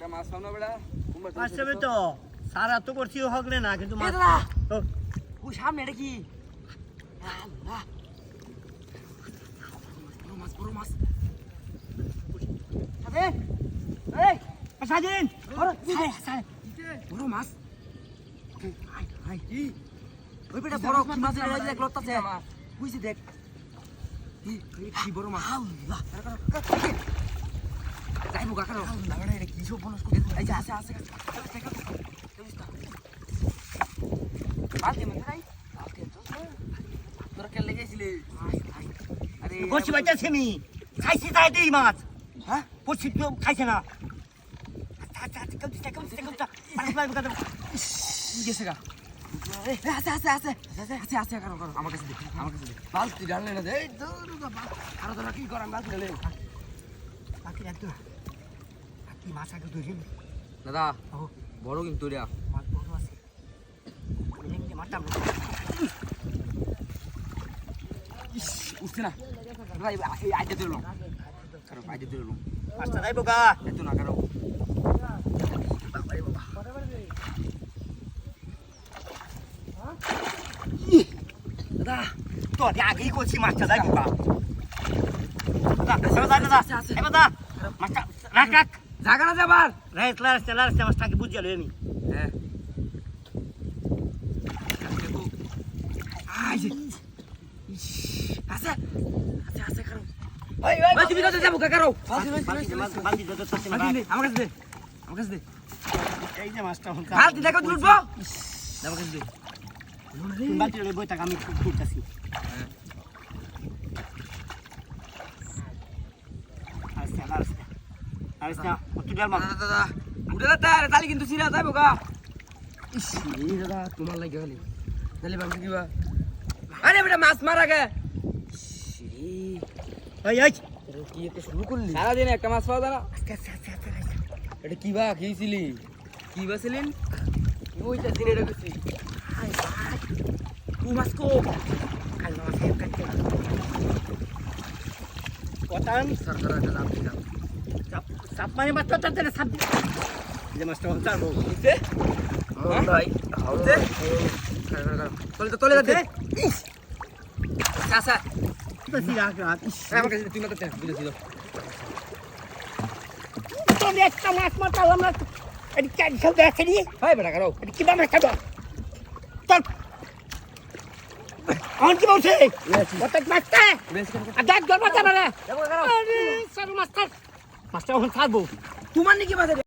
একটা মাছ পাও না বেড়া আসবে তো সারা তো করছি হগলে না কিন্তু মাছ ওই সামনে এটা কি আল্লাহ বড় মাছ সাজেন এই সাজেন বড় মাছ হাই হাই ওই বেটা বড় কি মাছ এটা দেখ লতাছে বুঝছি দেখ কি বড় মাছ আল্লাহ যাইবো কাকা দাঁড়া এটা কি সব বনস করে এই যে আছে আছে বালতি মনে নাই বালতি তো তোরা কে লেগেছিলে আরে বসি বাইতেছি আমি খাইছি তাই দেই মাছ হ্যাঁ বসি তো খাইছে না আচ্ছা কেউ গেছে গা আছে আছে আছে আছে আছে কারো কারো আমার কাছে দে বালতি ডাললে না দে এই আরো তোরা কি করাম বালতি ডালে বাকি একটু কি মাছ আগে ধরি দাদা বড় কিন্তু রে মাছ বড় আছে মারতাম উঠছে না ভাই এই আইতে দিল কারো আইতে দিল মাছটা যাইবো গা এত না কারো দাদা তো আগেই করছি মাছটা যাইবো গা দাদা মাছটা রাখ রাখ জাগা না যাবার লাস্ট মাছটাকে বুঝে গেল আমি হ্যাঁ আছে আছে আছে কারো ওই ওই তুমি কাছে যাবো কাকারো বালতি দে আমার কাছে দে আমার কাছে দে এই যে মাছটা বালতি দেখো তুলবো আমার কাছে দে বালতি লই বই থাক আমি খুঁজতাছি আচ্ছা তুই মাছ দাদা উঠে না তাহলে কিন্তু সিরা যাইবো গা ইস এই দাদা তোমার লাগে গেলি তাহলে ভাবছি কিবা আরে বেটা মাছ মারা গে এই এই কি একটা শুরু করলি সারাদিন একটা মাছ পাওয়া যায় না এটা কি বা খেয়েছিলি কি বাছিলেন ওইটা দিনে রেখেছি তু মাছ কো কটান সরকার একটা দাম দিলাম সাপ মানে মাছটা তাড়াতাড়ি সাপ যে মাছটা চারবো দিতে ভাই হাউতে তোলে দে আচ্ছা তো সিরা রাত আমার কাছে তুই মাত্র বুঝেছিল তো একটা মাছ মারলাম না এটি কি সব দেখে নি ভাই বেটা কারো এটি কি মাছ খাবো চল অন কি বলছে কত মাছটা আর দেখ জল মাছ না আরে সব মাছটা মাছটা ওখানে থাকবো তোমার নাকি মাছ